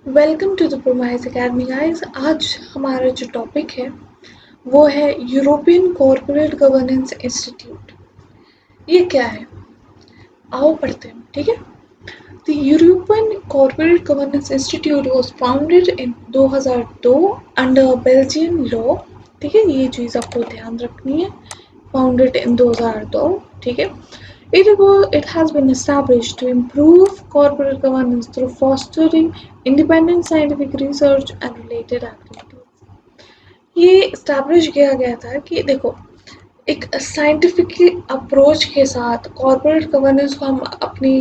Welcome to the Promise Academy guys. आज हमारा जो टॉपिक है वो है यूरोपियन कॉर्पोरेट गवर्नेंस इंस्टीट्यूट। ये क्या है, आओ पढ़ते हैं, ठीक है। The European corporate governance institute was founded in 2002 under Belgian law. ठीक है, ये चीज़ आपको ध्यान रखनी है। फाउंडेड इन 2002, ठीक है। It has been established to improve corporate governance through fostering independent scientific research and related activities. ये इस्टेब्लिश किया गया था कि देखो, एक साइंटिफिक अप्रोच के साथ कॉर्पोरेट गवर्नेंस को हम अपनी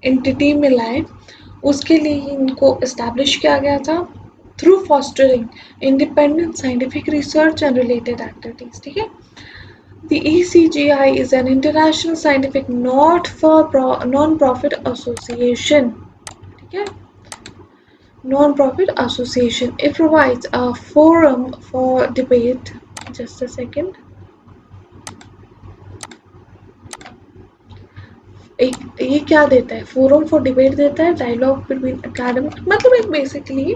एंटिटी में लाएं, उसके लिए इनको इस्टेब्लिश किया गया था through fostering independent scientific research and related activities. ठीक है। The ECGI is an international scientific non-profit association. ठीक है, non-profit association. It provides a forum for debate. Just a second. एक ये क्या देता है, फोरम फॉर डिबेट देता है, डायलॉग बिटवीन एकेडमिक, मतलब एक बेसिकली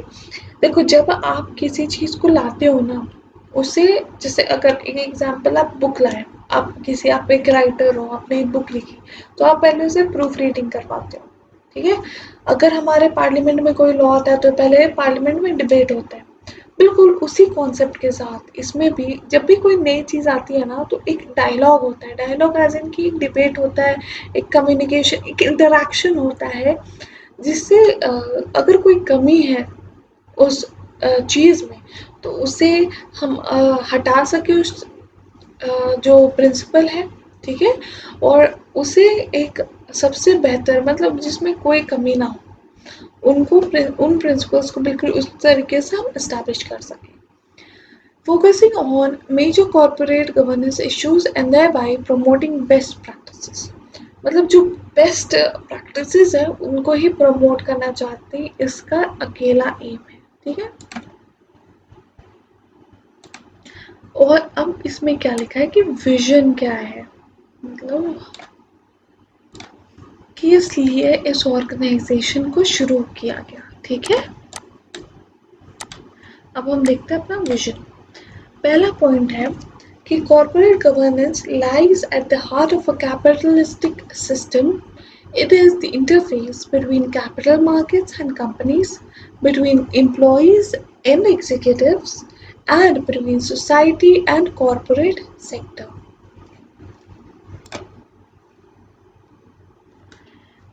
देखो, जब आप किसी चीज़ को लाते हो ना, उसे जैसे अगर एक एग्जांपल आप बुक लाए, आप एक राइटर हो, आपने एक बुक लिखी, तो आप पहले उसे प्रूफ रीडिंग करवाते हो। ठीक है। अगर हमारे पार्लियामेंट में कोई लॉ आता है तो पहले पार्लियामेंट में डिबेट होता है। बिल्कुल उसी कॉन्सेप्ट के साथ इसमें भी जब भी कोई नई चीज़ आती है ना, तो एक डायलॉग होता है। डायलॉग एज इन की एक डिबेट होता है, एक कम्युनिकेशन, एक इंटरेक्शन होता है, जिससे अगर कोई कमी है उस चीज़ में, तो उसे हम हटा सके उस जो प्रिंसिपल है। ठीक है। और उसे एक सबसे बेहतर, मतलब जिसमें कोई कमी ना हो, उन प्रिंसिपल्स को बिल्कुल उस तरीके से हम इस्टेब्लिश कर सकें। Focusing on major corporate governance issues and thereby promoting best practices. मतलब जो बेस्ट प्रैक्टिसेस है उनको ही प्रमोट करना चाहते हैं, इसका अकेला एम है। ठीक है। और अब इसमें क्या लिखा है कि विजन क्या है, मतलब कि इसलिए इस ऑर्गेनाइजेशन को शुरू किया गया। ठीक है। अब हम देखते हैं अपना विजन। पहला पॉइंट है कि corporate governance lies at the heart of a capitalistic system. It is the interface between capital markets and companies, between employees and executives, and between society and corporate sector.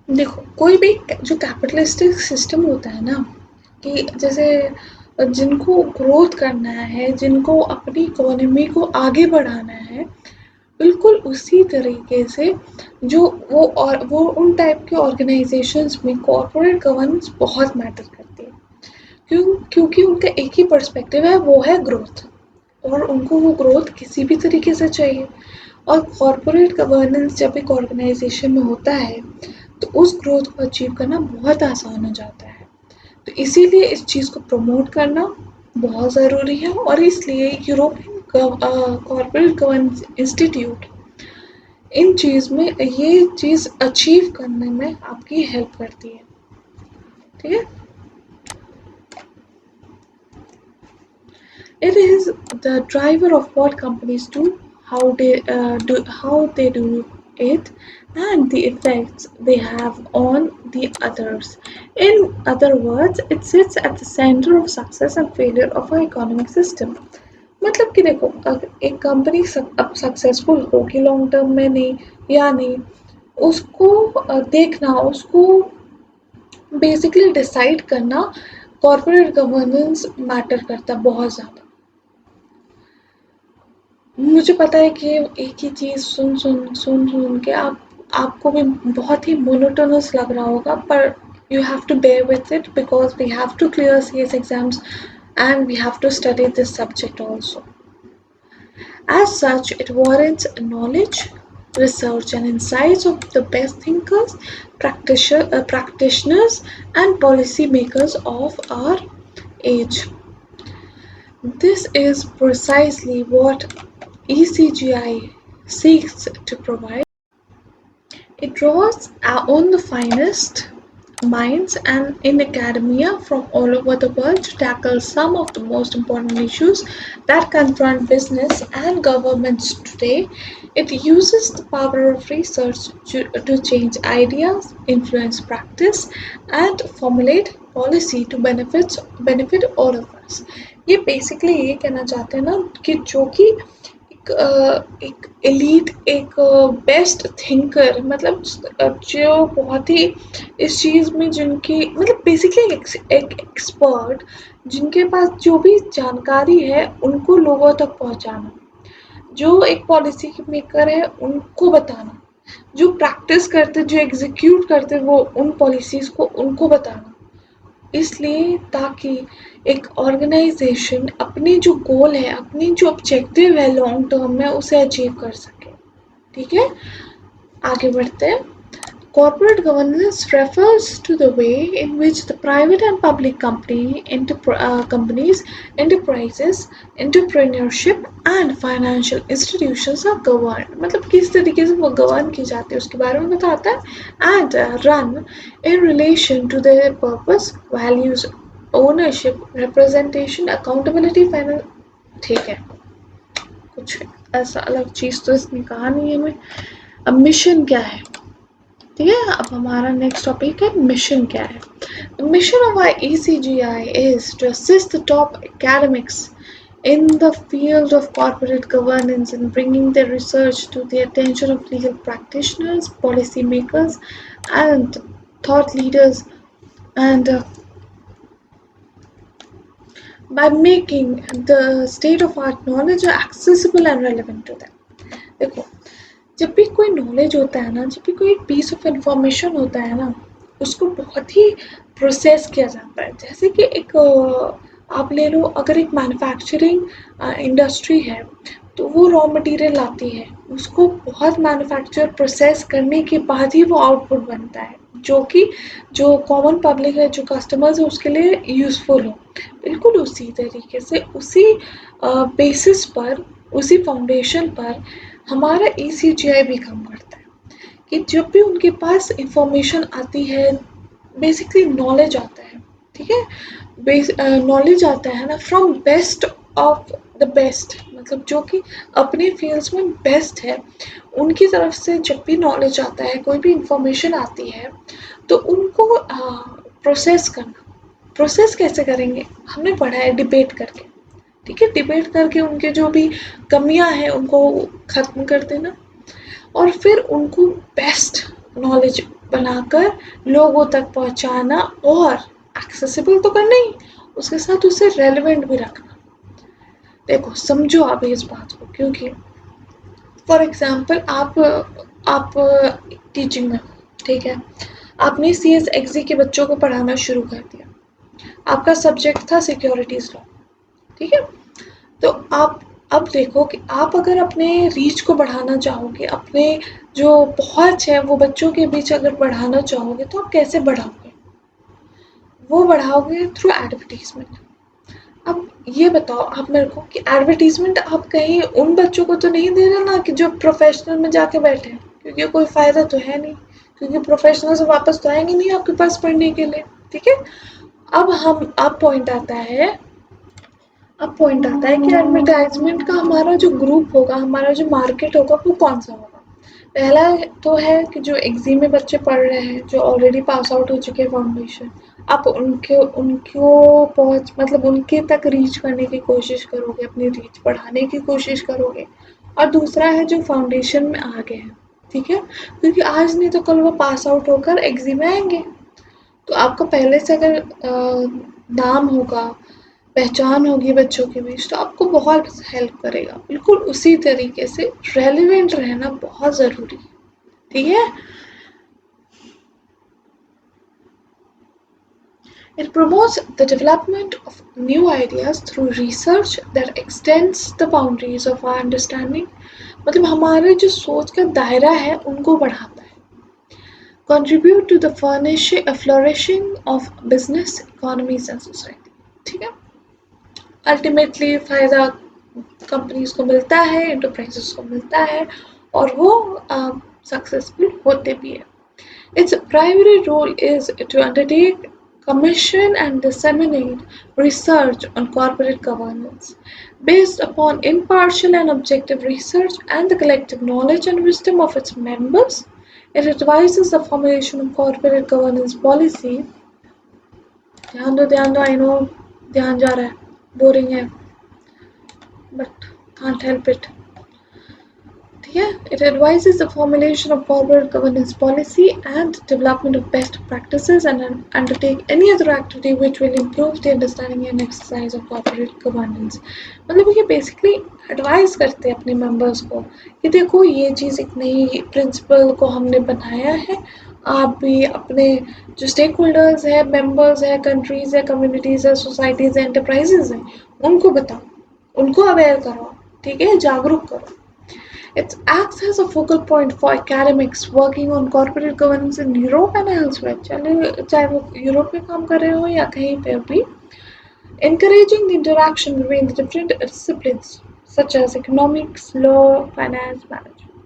देखो, कोई भी जो capitalistic system होता है ना, कि जैसे जिनको ग्रोथ करना है, जिनको अपनी इकोनॉमी को आगे बढ़ाना है, बिल्कुल उसी तरीके से वो उन टाइप के ऑर्गेनाइजेशंस में कॉर्पोरेट गवर्नेंस बहुत मैटर करती है। क्योंकि उनका एक ही पर्सपेक्टिव है, वो है ग्रोथ, और उनको वो ग्रोथ किसी भी तरीके से चाहिए। और कॉर्पोरेट गवर्नेंस जब एक ऑर्गेनाइजेशन में होता है, तो उस ग्रोथ को अचीव करना बहुत आसान हो जाता है। तो इसीलिए इस चीज़ को प्रमोट करना बहुत ज़रूरी है, और इसलिए यूरोपियन कॉर्पोरेट गवर्नेंस इंस्टीट्यूट इन चीज़ में ये चीज़ अचीव करने में आपकी हेल्प करती है। ठीक है। It is the driver of what companies do, how they do it, and the effects they have on the others. In other words, it sits at the center of success and failure of our economic system. मतलब कि देखो, अगर एक company अब successful होगी long term में नहीं या नहीं, उसको देखना, उसको बेसिकली डिसाइड करना, कॉर्पोरेट गवर्नेंस मैटर करता है बहुत ज़्यादा। मुझे पता है कि एक ही चीज़ सुन के आपको भी बहुत ही मोनोटोनस लग रहा होगा, पर you have to bear with it because we have to clear CS exams and we have to study this subject also. As such, it warrants knowledge, research, and insights of the best thinkers, practitioners, and policymakers of our age. This is precisely what ECGI seeks to provide. It draws on the finest minds and in academia from all over the world to tackle some of the most important issues that confront business and governments today. It uses the power of research to change ideas, influence practice, and formulate policy to benefit all of us. ये basically ये कहना चाहते हैं ना कि जो कि एक एलीट एक बेस्ट थिंकर मतलब जो बहुत ही इस चीज़ में जिनकी मतलब बेसिकली एक एक्सपर्ट जिनके पास जो भी जानकारी है उनको लोगों तक पहुंचाना, जो एक पॉलिसी मेकर है उनको बताना, जो प्रैक्टिस करते जो एग्जीक्यूट करते वो उन पॉलिसीज़ को उनको बताना। इसलिए ताकि एक ऑर्गेनाइजेशन अपनी जो गोल है, अपनी जो ऑब्जेक्टिव है लॉन्ग टर्म में उसे अचीव कर सके। ठीक है, आगे बढ़ते हैं। Corporate governance refers to the way in which the private and public companies, enterprises, entrepreneurship and financial institutions are governed। मतलब किस तरीके से वो गवर्न की जाती है उसके बारे में बताता है। And run in relation to their purpose, values, ownership, representation, accountability, ठीक है, कुछ ऐसा अलग चीज़ तो इसने कहा नहीं है। हमें अब मिशन क्या है, ठीक है। अब हमारा नेक्स्ट टॉपिक है मिशन क्या है। The mission of our ECGI is to assist the top academics in the field of corporate governance in bringing their research to the attention of legal practitioners, policymakers, and thought leaders, and by making the state-of-art knowledge accessible and relevant to them। देखो, जब भी कोई knowledge होता है ना, जब भी कोई पीस ऑफ इंफॉर्मेशन होता है ना, उसको बहुत ही प्रोसेस किया जाता है। जैसे कि एक आप ले लो, अगर एक मैन्युफैक्चरिंग इंडस्ट्री है तो वो रॉ मटेरियल आती है, उसको बहुत मैन्युफैक्चर प्रोसेस करने के बाद ही वो आउटपुट बनता है जो कि जो कॉमन पब्लिक है, जो कस्टमर्स है उसके लिए यूज़फुल हो। बिल्कुल उसी तरीके से उसी बेसिस पर, उसी फाउंडेशन पर हमारा ECGI भी काम करता है कि जब भी उनके पास इंफॉर्मेशन आती है, बेसिकली नॉलेज आता है, ठीक है, नॉलेज आता है ना from best of the best, मतलब जो कि अपने फील्ड्स में बेस्ट है, उनकी तरफ से जब भी नॉलेज आता है, कोई भी इंफॉर्मेशन आती है तो उनको प्रोसेस करना। प्रोसेस कैसे करेंगे, हमने पढ़ा है डिबेट करके, ठीक है, डिबेट करके उनके जो भी कमियां हैं उनको ख़त्म कर देना और फिर उनको बेस्ट नॉलेज बनाकर लोगों तक पहुंचाना और एक्सेसिबल तो करना ही, उसके साथ उसे रेलेवेंट भी रखना। देखो समझो आप इस बात को, क्योंकि फॉर एग्जांपल आप टीचिंग में, ठीक है, आपने CS XE के बच्चों को पढ़ाना शुरू कर दिया, आपका सब्जेक्ट था सिक्योरिटीज़ लॉ, ठीक है, तो आप अब देखो कि आप अगर अपने रीच को बढ़ाना चाहोगे, अपने जो पहुँच है वो बच्चों के बीच अगर बढ़ाना चाहोगे तो आप कैसे बढ़ाओगे, वो बढ़ाओगे थ्रू एडवर्टीजमेंट। अब ये बताओ आप मेरे को कि एडवर्टीजमेंट आप कहीं उन बच्चों को तो नहीं दे रहे ना कि जो प्रोफेशनल में जाके बैठे हैं, क्योंकि कोई फ़ायदा तो है नहीं, क्योंकि प्रोफेशनल से वापस तो आएंगे नहीं आपके पास पढ़ने के लिए, ठीक है। अब पॉइंट आता है कि एडवर्टाइजमेंट का हमारा जो ग्रुप होगा, हमारा जो मार्केट होगा वो कौन सा होगा। पहला तो है कि जो एग्जाम में बच्चे पढ़ रहे हैं, जो ऑलरेडी पास आउट हो चुके हैं फाउंडेशन, आप उनको पहुँच मतलब उनके तक रीच करने की कोशिश करोगे, अपनी रीच बढ़ाने की कोशिश करोगे। और दूसरा है जो फाउंडेशन में आ गए हैं, ठीक है, क्योंकि आज नहीं तो कल वो पास आउट होकर एग्जाम में आएंगे, तो आपका पहले से अगर नाम होगा, पहचान होगी बच्चों के बीच, तो आपको बहुत हेल्प करेगा। बिल्कुल उसी तरीके से रेलेवेंट रहना बहुत ज़रूरी है, ठीक है। It promotes the development of new ideas through research that extends the boundaries of our understanding। मतलब हमारे जो सोच का दायरा है उनको बढ़ाता है। Contribute to the flourishing of business, economies and society, ठीक है। अल्टीमेटली फ़ायदा कंपनीज को मिलता है, एंटरप्राइजेस को मिलता है और वो सक्सेसफुल होते भी है। Its primary role is to undertake, commission, and disseminate research on corporate governance. Based upon impartial and objective research and the collective knowledge and wisdom of its members, it advises the formulation of corporate governance policy. ध्यान दो I know ध्यान जा रहा है boring है but can't help it. Yeah, it advises the formulation of corporate governance policy and development of best practices and undertake any other activity which will improve the understanding and exercise of corporate governance. मतलब ये basically advise करते हैं अपने members को कि देखो ये चीज़ एक नई principle को हमने बनाया है आप भी अपने जो स्टेक होल्डर्स है मेंबर्स है कंट्रीज है कम्युनिटीज है सोसाइटीज है एंटरप्राइजेज है उनको बताओ उनको अवेयर करो ठीक है जागरूक करो. It acts as a focal point for academics working on corporate governance in Europe and elsewhere. चाहे वो यूरोप में काम कर रहे हो या कहीं पे भी. Encouraging the interaction between the different disciplines such as economics, law, finance, management.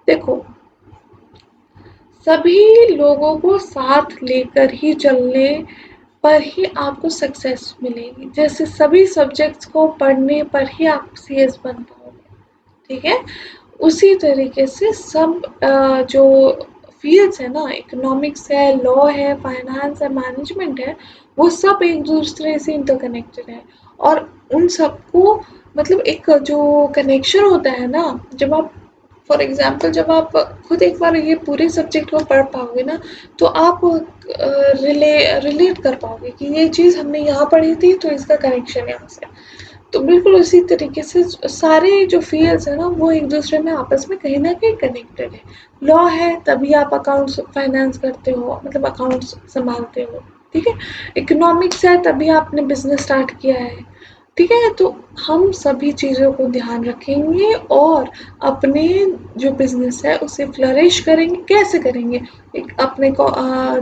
देखो सभी लोगों को साथ लेकर ही चलने पर ही आपको सक्सेस मिलेगी. जैसे सभी सब्जेक्ट्स को पढ़ने पर ही आप सीएस बन पाओगे. ठीक है उसी तरीके से सब जो फील्ड्स है ना इकोनॉमिक्स है लॉ है फाइनेंस है मैनेजमेंट है वो सब एक दूसरे से इंटरकनेक्टेड है और उन सबको मतलब एक जो कनेक्शन होता है ना जब आप फॉर एग्जांपल जब आप खुद एक बार ये पूरे सब्जेक्ट को पढ़ पाओगे ना तो आप रिलेट कर पाओगे कि ये चीज़ हमने यहाँ पढ़ी थी तो इसका कनेक्शन यहाँ से. तो बिल्कुल उसी तरीके से सारे जो फील्ड्स है ना वो एक दूसरे में आपस में कहीं ना कहीं कनेक्टेड है. लॉ है तभी आप अकाउंट्स फाइनेंस करते हो मतलब अकाउंट्स संभालते हो. ठीक है इकोनॉमिक्स है तभी आपने बिजनेस स्टार्ट किया है. ठीक है तो हम सभी चीज़ों को ध्यान रखेंगे और अपने जो बिजनेस है उसे फ्लरिश करेंगे. कैसे करेंगे एक अपने को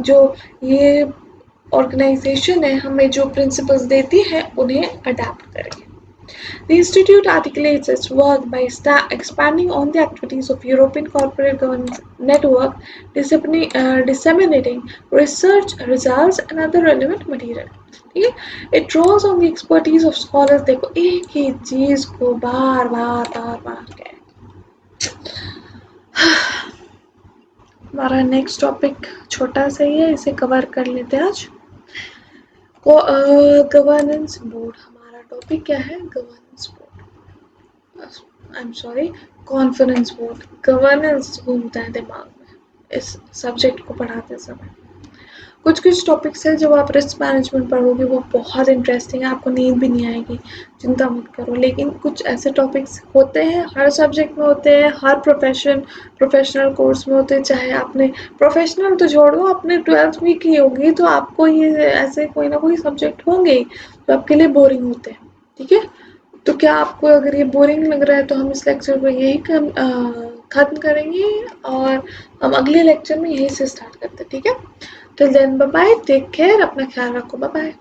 जो ये ऑर्गेनाइजेशन है हमें जो प्रिंसिपल्स देती है उन्हें अडेप्ट करेंगे. The Institute articulates its work by expanding on the activities of European Corporate Governance Network, disseminating research results and other relevant material. It draws on the expertise of scholars. देखो एक ही चीज को बार बार कहें. हमारा नेक्स्ट टॉपिक छोटा सा ही है इसे कवर कर लेते हैं आज. गवर्नेंस बोर्ड हमारा टॉपिक क्या है governance board I am sorry conference board. Governance घूमता है दिमाग में इस सब्जेक्ट को पढ़ाते समय. कुछ टॉपिक्स है जब आप रिस्क मैनेजमेंट पढ़ोगे वो बहुत इंटरेस्टिंग है आपको नींद भी नहीं आएगी चिंता मत करो. लेकिन कुछ ऐसे टॉपिक्स होते हैं हर सब्जेक्ट में होते हैं हर प्रोफेशनल कोर्स में होते हैं. चाहे आपने प्रोफेशनल तो छोड़ दो आपने 12th भी की होगी तो आपको ये ऐसे कोई ना कोई सब्जेक्ट होंगे जो आपके लिए बोरिंग होते हैं. ठीक है तो क्या आपको अगर ये बोरिंग लग रहा है तो हम इस लेक्चर को यही खत्म करेंगे और हम अगले लेक्चर में यही से स्टार्ट करते हैं. ठीक है Till then, bye bye. Take care. अपना ख्याल रखो. Bye bye.